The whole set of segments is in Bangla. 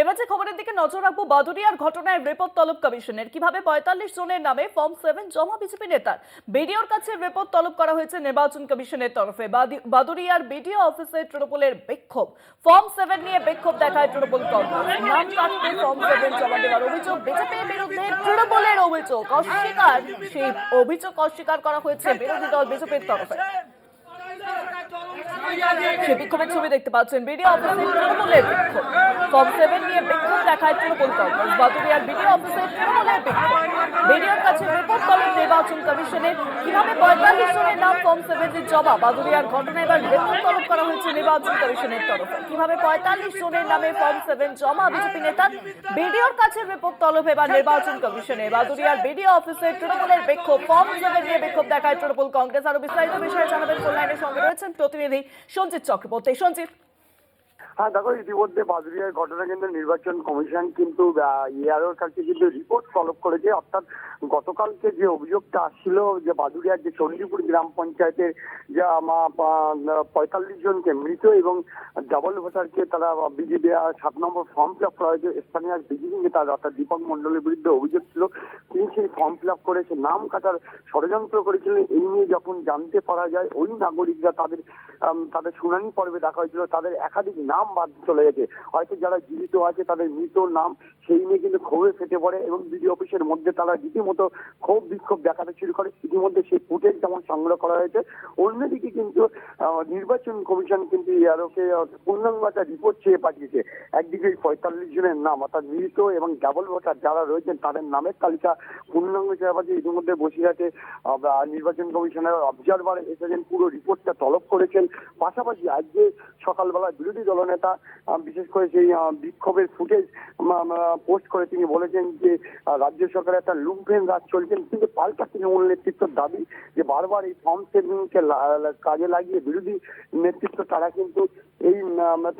এবার যে খবরের দিকে নজর রাখবো, বাদুড়িয়ার ঘটনায় রিপোর্ট তলব কমিশনের। কিভাবে ৪৫ জনের নামে ফর্ম 7 জমা বিজেপি নেতার। বিডিওর কাছে রিপোর্ট তলব করা হয়েছে নির্বাচন কমিশনের তরফে। বাদুড়িয়ার বিডিও অফিসে তৃণমূলের বিক্ষোভ। ফর্ম 7 নিয়ে বিক্ষোভ দেখায় তৃণমূল কংগ্রেস। নাম কাটতে ফর্ম 7 জমা দেওয়ার অভিযোগ বিজেপির বিরুদ্ধে তৃণমূলের অভিযোগ অস্বীকার। সেই অভিযোগ অস্বীকার করা হয়েছে বিরোধী দল বিজেপির তরফে। সে বিক্ষোভের ছবি দেখতে পাচ্ছেন, বিডিও অফিসে তৃণমূলের বিক্ষোভ। ফর্ম 7 নিয়ে বিক্ষোভ দেখায় তৃণমূল কংগ্রেস। বাদুড়িয়ার বিডিও অফিসে তৃণমূলের বিক্ষোভ। বিডিওর কাছে রিপোর্ট তলব নির্বাচন কমিশনের। কিভাবে ৪৫ জনের নাম ফর্ম 7 এর জমা। বাদুড়িয়ার ঘটনায় এবার রিপোর্ট তলব করা হয়েছে নির্বাচন কমিশনের তরফে। কিভাবে ৪৫ জনের নামে ফর্ম 7 জমা বিজেপি নেতার। বিডিওর কাছে রিপোর্ট তলব এবার নির্বাচন কমিশনে। বাদুড়িয়ার বিডিও অফিসে তৃণমূলের বিক্ষোভ। ফর্ম 7 নিয়ে বিক্ষোভ দেখায় তৃণমূল কংগ্রেস। আরো বিস্তারিত বিষয়ে জানাবেন ফোন লাইনের সঙ্গে রয়েছেন প্রতিনিধি সঞ্জিত চক্রবর্তী। সঞ্জিত। হ্যাঁ দেখো, ইতিমধ্যে বাদুড়িয়ার ঘটনা কিন্তু নির্বাচন কমিশন কিন্তু ইআরওর কাছে কিন্তু রিপোর্ট তলব করেছে। অর্থাৎ গতকালকে যে অভিযোগটা আসছিল যে বাদুড়িয়ার যে চণ্ডীপুর গ্রাম পঞ্চায়েতের যে ৪৫ জনকে মৃত এবং ডাবল ভোটারকে তারা বিজেপি 7 নম্বর ফর্ম ফিল আপ করা হয়েছে। স্থানীয় বিজেপি নেতা অর্থাৎ দীপক মন্ডলের বিরুদ্ধে অভিযোগ ছিল তিনি সেই ফর্ম ফিল আপ করেছে নাম কাটার ষড়যন্ত্র করেছিলেন। এই নিয়ে যখন জানতে পারা যায় ওই নাগরিকরা তাদের শুনানি পর্বে দেখা হয়েছিল তাদের একাধিক নাম বাদ চলে গেছে। হয়তো যারা জীবিত আছে তাদের মৃত নাম সেই নিয়ে কিন্তু ক্ষোভে ফেটে পড়ে এবং বিডিও অফিসের মধ্যে তারা রীতিমতো ক্ষোভ বিক্ষোভ দেখাতে শুরু করে। ইতিমধ্যে সেই ফুটেজ যেমন সংগ্রহ করা হয়েছে, অন্যদিকে কিন্তু নির্বাচন কমিশন কিন্তু ইয়ারোকে পূর্ণাঙ্গ একটা রিপোর্ট চেয়ে পাঠিয়েছে। একদিকে ৪৫ জনের নাম অর্থাৎ মৃত এবং ডাবল ভোটার যারা রয়েছেন তাদের নামের তালিকা পূর্ণাঙ্গ চেয়ে পাঠিয়ে ইতিমধ্যে বসে আছে নির্বাচন কমিশনের অবজারভার এসেছেন, পুরো রিপোর্টটা তলব করেছেন। পাশাপাশি আজকে সকালবেলা বিরোধী দলনেতা বিশেষ করে সেই বিক্ষোভের ফুটেজ পোস্ট করে তিনি বলেছেন যে রাজ্য সরকারের একটা লুম্পেন রাজ চলছেন, কিন্তু পাল্টা তৃণমূল নেতৃত্বের দাবি যে বারবার এই ফর্ম 7কে কাজে লাগিয়ে বিরোধী নেতৃত্ব তারা কিন্তু এই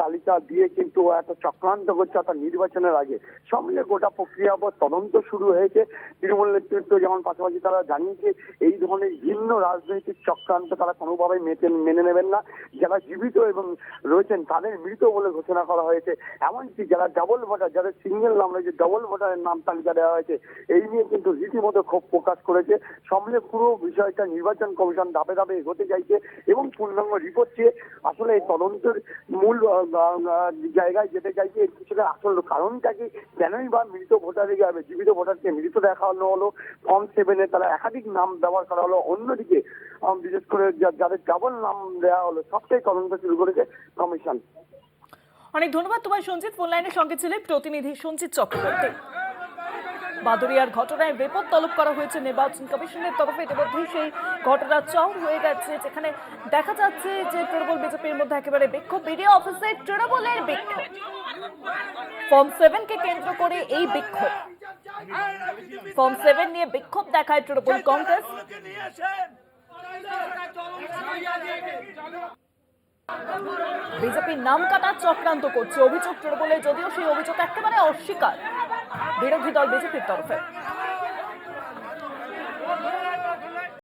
তালিকা দিয়ে কিন্তু একটা চক্রান্ত করছে অর্থাৎ নির্বাচনের আগে। সব মিলে গোটা প্রক্রিয়া তদন্ত শুরু হয়েছে। তৃণমূল নেতৃত্ব যেমন পাশাপাশি তারা জানিয়েছে এই ধরনের ভিন্ন রাজনৈতিক চক্রান্ত তারা কোনোভাবেই মেনে নেবেন না। যারা জীবিত এবং রয়েছেন তাদের মৃত বলে ঘোষণা করা হয়েছে। এমনকি যারা ডাবল ভোটার যাদের সিঙ্গেল নাম রয়েছে ডাবল ভোটারের নাম তালিকা দেওয়া হয়েছে এই নিয়ে কিন্তু রীতিমতো ক্ষোভ প্রকাশ করেছে। সব মিলে পুরো বিষয়টা নির্বাচন কমিশন ধাপে ধাপে এগোতে চাইছে এবং পূর্ণাঙ্গ রিপোর্ট চেয়ে আসলে এই তদন্তের মূল জায়গায় যেতে চাইছে। এর পিছনে আসল কারণটা কি, কেনই বা মৃত ভোটারে যাবে জীবিত ভোটারকে মৃত দেখানো হলো, ফর্ম 7 তারা একাধিক নাম ব্যবহার করা হলো, অন্যদিকে বিশেষ করে যাদের ডাবল নাম দেওয়া হলো সবটাই তদন্ত শুরু করেছে কমিশন। অনেক ধন্যবাদ তোমায় সঞ্জিত। ফোন লাইনের সঙ্গে ছিলেন প্রতিনিধি সঞ্জিত চক্রবর্তী। বাদুড়িয়ার ঘটনায় রিপোর্ট তলব করা হয়েছে নির্বাচন কমিশনের তরফে। ইতিমধ্যেই সেই ঘটনা চওড় হয়ে গেছে, যেখানে দেখা যাচ্ছে যে তৃণমূল বিজেপির মধ্যে একেবারে বিক্ষোভ। বিডিও অফিসে তৃণমূলের বিক্ষোভ, ফর্ম 7 কে কেন্দ্র করে এই বিক্ষোভ। ফর্ম 7 নিয়ে বিক্ষোভ দেখায় তৃণমূল কংগ্রেস। বিজেপির নাম কাটার চক্রান্ত করছে অভিযোগ তৃণমূলের, যদিও সেই অভিযোগ একেবারে অস্বীকার বিরোধী দল বিজেপির তরফে।